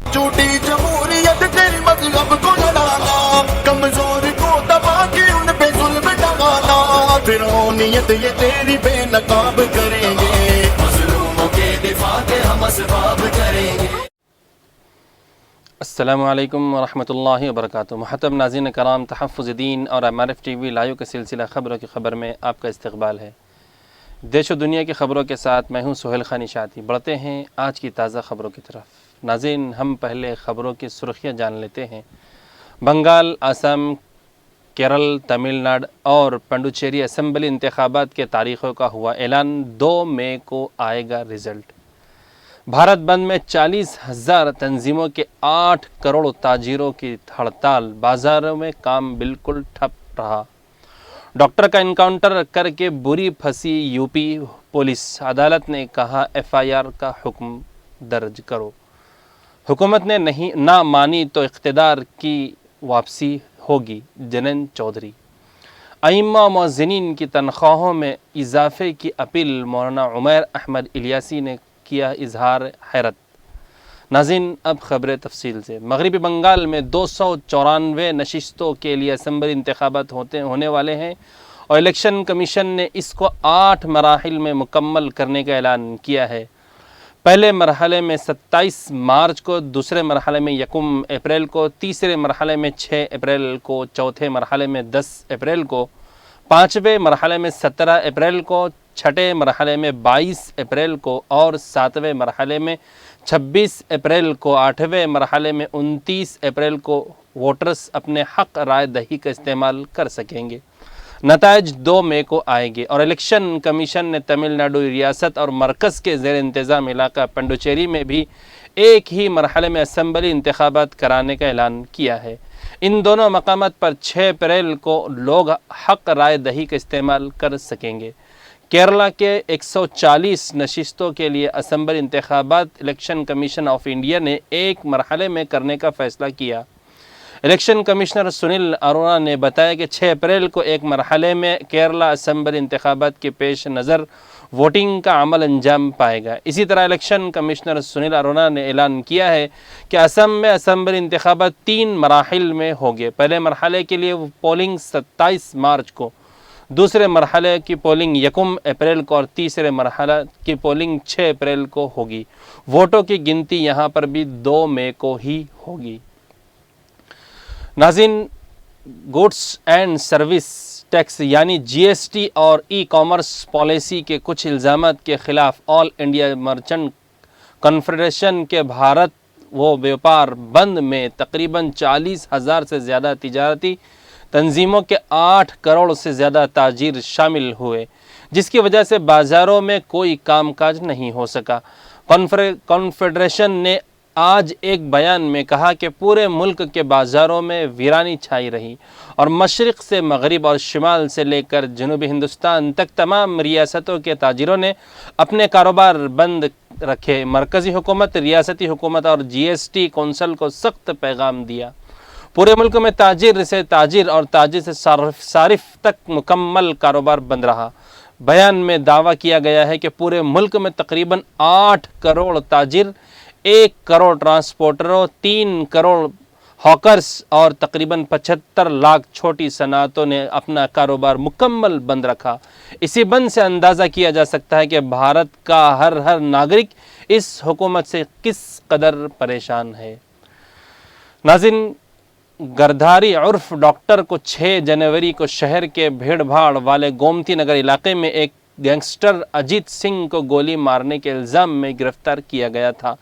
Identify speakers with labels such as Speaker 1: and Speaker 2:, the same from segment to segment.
Speaker 1: झूठी जमहूरियत तेरी मजहब को लड़ाना, कमजोर को दबा के उन पे जुल्म ढाना, फिरौनियत ये तेरी बेनकाब करेंगे, मजलूमों के दिफा के हम असबाब करेंगे।
Speaker 2: अस्सलामु अलैकुम वरहमतुल्लाहि वबरकातुहू। मुहतरम नाज़रीन कराम, तहफ़्फ़ुज़ दीन और MRF TV लाइव के सिलसिला ख़बरों की ख़बर में आपका इस्तक़बाल है। देश और दुनिया की ख़बरों के साथ मैं हूँ सोहेल खान निशाती। बढ़ते हैं आज की ताज़ा ख़बरों की तरफ। नाज़रीन, हम पहले ख़बरों की सुर्खियाँ जान लेते हैं। बंगाल, असम, केरल, तमिलनाडु और पुडुचेरी असम्बली इंतख़ाबात के तारीख़ों का हुआ ऐलान। 2 मई को आएगा रिज़ल्ट। भारत बंद में 40,000 तंजीमों के 8 करोड़ ताजिरों की हड़ताल। बाज़ारों में काम बिल्कुल ठप रहा। डॉक्टर का इनकाउंटर करके बुरी फंसी यूपी पुलिस। अदालत ने कहा FIR का हुक्म दर्ज करो। हुकूमत ने ना मानी तो इक़्तिदार की वापसी होगी। जनन चौधरी। अइम्मा व मुअज़्ज़िनीन की तनख्वाहों में इजाफ़े की अपील। मौलाना उमैर अहमद इलियासी ने किया इजहार हैरत। नाज़रीन, अब ख़बरें तफसील से। मगरबी बंगाल में 294 नशिस्तों के लिए असम्बली इंतख़ाबात होने वाले हैं और इलेक्शन कमीशन ने इसको 8 मराहिल में मुकम्मल करने का ऐलान किया है। पहले मरहले में 27 मार्च को, दूसरे मरहले में 1 अप्रैल को, तीसरे मरहले में 6 अप्रैल को, चौथे मरहले में 10 अप्रैल को, 5वें मरहले में 17 अप्रैल को, छठे मरहले में 22 अप्रैल को और 7वें मरहले में 26 अप्रैल को, 8वें मरहले में 29 अप्रैल को वोटर्स अपने हक़ राय दही का इस्तेमाल कर सकेंगे। नताइज 2 मई को आएंगे और इलेक्शन कमीशन ने तमिलनाडु रियासत और मरकज़ के ज़ेर इंतज़ाम इलाका पुडुचेरी में भी एक ही मरहले में असम्बली इंतख़ाबात कराने का ऐलान किया है। इन दोनों मकामात पर 6 अप्रैल को लोग हक़ राय दही का इस्तेमाल कर सकेंगे। केरला के 140 नशिस्तों के लिए असम्बली इंतख़ाबात इलेक्शन कमीशन ऑफ इंडिया ने एक मरहले में करने का फ़ैसला किया। इलेक्शन कमिश्नर सुनील अरोड़ा ने बताया कि 6 अप्रैल को एक मरहले में केरला असम्बली इंतख़ाबात के पेश नज़र वोटिंग का अमल अंजाम पाएगा। इसी तरह इलेक्शन कमिश्नर सुनील अरोड़ा ने ऐलान किया है कि असम में असम्बली इंतख़ाबात 3 मराहिल में होंगे। पहले मरहले के लिए पोलिंग 27 मार्च को, दूसरे मरहले की पोलिंग 1 अप्रैल को और तीसरे मरहले की पोलिंग 6 अप्रैल को होगी। वोटों की गिनती यहाँ पर भी 2 मई को ही होगी। नाज़रीन, गुड्स एंड सर्विस टैक्स यानी GST और ई-कॉमर्स पॉलिसी के कुछ इल्ज़ामात के ख़िलाफ़ ऑल इंडिया मर्चेंट कॉन्फेडरेशन के भारत व व्यापार बंद में तकरीबन 40,000 से ज़्यादा तिजारती तंजीमों के 8 करोड़ से ज़्यादा ताजिर शामिल हुए, जिसकी वजह से बाज़ारों में कोई कामकाज नहीं हो सका। कॉन्फेडरेशन ने आज एक बयान में कहा कि पूरे मुल्क के बाज़ारों में वीरानी छाई रही और मशरिक़ से मगरिब और शिमाल से लेकर जनूबी हिंदुस्तान तक तमाम रियासतों के ताजिरों ने अपने कारोबार बंद रखे। मरकज़ी हुकूमत, रियासती हुकूमत और GST कौंसल को सख्त पैगाम दिया। पूरे मुल्क में ताजिर से ताजिर और ताजिर से सारिफ तक मुकम्मल कारोबार बंद रहा। बयान में दावा किया गया है कि पूरे मुल्क में तकरीबन 8 करोड़ ताजिर, 1 करोड़ ट्रांसपोर्टरों, 3 करोड़ हॉकर्स और तकरीबन 75 लाख छोटी सनातों ने अपना कारोबार मुकम्मल बंद रखा। इसी बंद से अंदाज़ा किया जा सकता है कि भारत का हर नागरिक इस हुकूमत से किस कदर परेशान है। नाज़रीन, गिरधारी उर्फ डॉक्टर को 6 जनवरी को शहर के भीड़ भाड़ वाले गोमती नगर इलाके में एक गैंगस्टर अजीत सिंह को गोली मारने के इल्ज़ाम में गिरफ्तार किया गया था।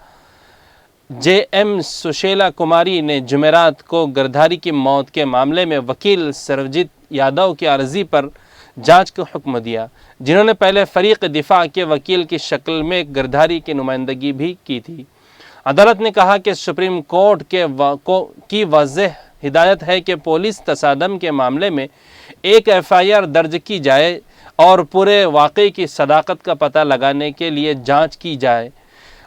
Speaker 2: JM सुशीला कुमारी ने जुमेरात को गिरधारी की मौत के मामले में वकील सर्वजीत यादव की अर्ज़ी पर जांच का हुक्म दिया, जिन्होंने पहले फ़रीक़ दिफा के वकील की शक्ल में गिरधारी की नुमाइंदगी भी की थी। अदालत ने कहा कि सुप्रीम कोर्ट की वाज़ेह हिदायत है कि पुलिस तसादम के मामले में एक FIR दर्ज की जाए और पूरे वाक़े की सदाकत का पता लगाने के लिए जांच की जाए।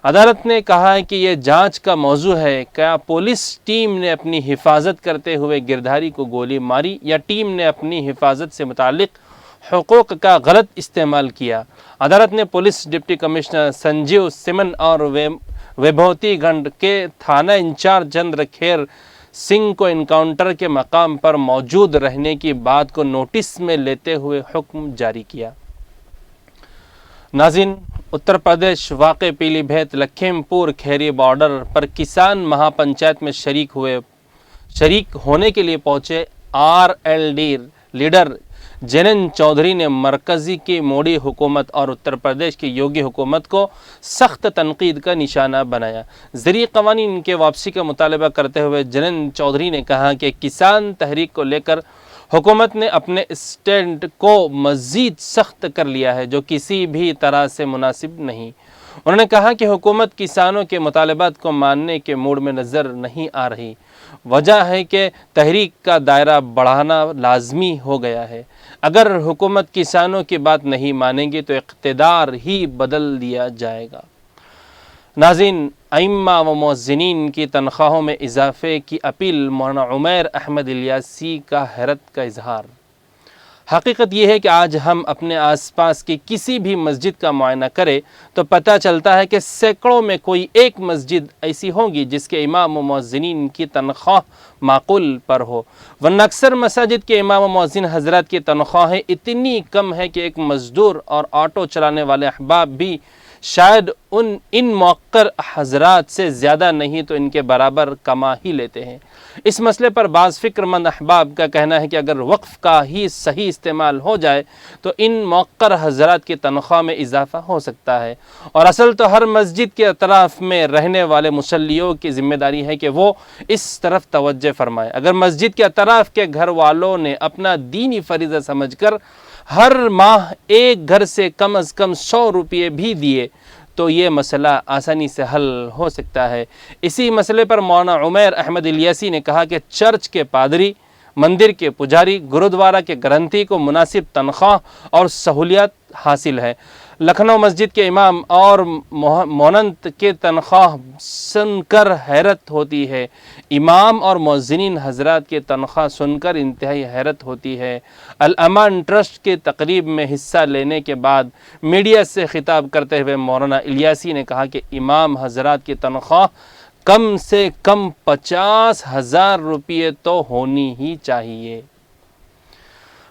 Speaker 2: अदालत ने कहा है कि यह जांच का मौजू है, क्या पुलिस टीम ने अपनी हिफाजत करते हुए गिरधारी को गोली मारी या टीम ने अपनी हिफाजत से मुतालिक हुकूक का गलत इस्तेमाल किया। अदालत ने पुलिस डिप्टी कमिश्नर संजीव सिमन और विभूति गंड के थाना इंचार्ज चंद्रखेर सिंह को इनकाउंटर के मकाम पर मौजूद रहने की बात को नोटिस में लेते हुए हुक्म जारी किया। नाज़रीन, उत्तर प्रदेश वाक़े पीलीभीत लखीमपुर खैरी बॉर्डर पर किसान महापंचायत में शरीक होने के लिए पहुंचे आरएलडी लीडर जनन चौधरी ने मरकज़ी की मोदी हुकूमत और उत्तर प्रदेश की योगी हुकूमत को सख्त तनकीद का निशाना बनाया। ज़रिए क़वानीन के वापसी का मुतालबा करते हुए जनन चौधरी ने कहा कि किसान तहरीक को लेकर हुकूमत ने अपने स्टैंड को मज़ीद सख्त कर लिया है, जो किसी भी तरह से मुनासिब नहीं। उन्होंने कहा कि हुकूमत किसानों के मुतालबात को मानने के मूड में नज़र नहीं आ रही। वजह है कि तहरीक का दायरा बढ़ाना लाजमी हो गया है। अगर हुकूमत किसानों की बात नहीं मानेगी तो इक़्तिदार ही बदल दिया जाएगा। नाज़रीन, अइम्मा व मुअज़्ज़िनीन की तनख्वाहों में इजाफ़े की अपील मौलाना उमैर अहमद इलियासी का हैरत का इजहार। हकीकत यह है कि आज हम अपने आसपास की किसी भी मस्जिद का मुआयना करें तो पता चलता है कि सैकड़ों में कोई एक मस्जिद ऐसी होगी जिसके इमाम व मुअज़्ज़िनीन की तनख्वाह माक़ूल पर हो, वरना अक्सर मसाजिद के इमाम व मुअज़्ज़िन हज़रात की तनख्वाहें इतनी कम है कि एक मज़दूर और ऑटो चलाने वाले अहबाब भी शायद इन मौक़र हज़रात से ज़्यादा नहीं तो इनके बराबर कमा ही लेते हैं। इस मसले पर बाज़ फ़िक्रमंद अहबाब का कहना है कि अगर वक्फ़ का ही सही इस्तेमाल हो जाए तो इन मौक़र हज़रात की तनख्वाह में इजाफ़ा हो सकता है। और असल तो हर मस्जिद के अतराफ़ में रहने वाले मुसल्लियों की ज़िम्मेदारी है कि वो इस तरफ तवज्जो फ़रमाएँ। अगर मस्जिद के अतराफ़ के घर वालों ने अपना दीनी फ़रीज़ा समझ कर हर माह एक घर से कम 100 रुपये भी दिए तो ये मसला आसानी से हल हो सकता है। इसी मसले पर मौलाना उमैर अहमद इलियासी ने कहा कि चर्च के पादरी, मंदिर के पुजारी, गुरुद्वारा के ग्रंथी को मुनासिब तनख्वाह और सहूलियत हासिल है। लखनऊ मस्जिद के इमाम और मोनंत के तनख्वाह सुनकर हैरत होती है। इमाम और मुअज़्ज़िनीन हज़रात के तनख्वाह सुनकर इंतहाई हैरत होती है। अल अमान ट्रस्ट के तकरीब में हिस्सा लेने के बाद मीडिया से खिताब करते हुए मौलाना इलियासी ने कहा कि इमाम हज़रात की तनख्वाह कम से कम 50,000 रुपये तो होनी ही चाहिए।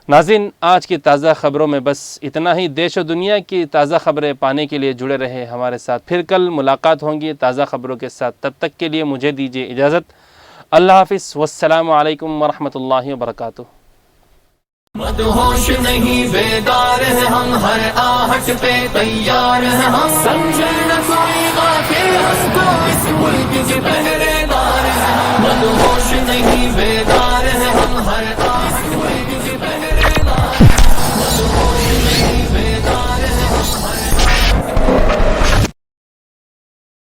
Speaker 2: नाज़रीन, आज की ताज़ा ख़बरों में बस इतना ही। देश और दुनिया की ताज़ा ख़बरें पाने के लिए जुड़े रहे हमारे साथ। फिर कल मुलाकात होंगी ताज़ा ख़बरों के साथ। तब तक के लिए मुझे दीजिए इजाज़त। अल्लाह हाफ़िज़। वस्सलामु अलैकुम वरहमतुल्लाहि वबरकातुहू।
Speaker 3: मदहोश नहीं बेदार है हम, हर आहट पे तैयार है हम। समझे न कोई गाफिल हमको इस मुल्क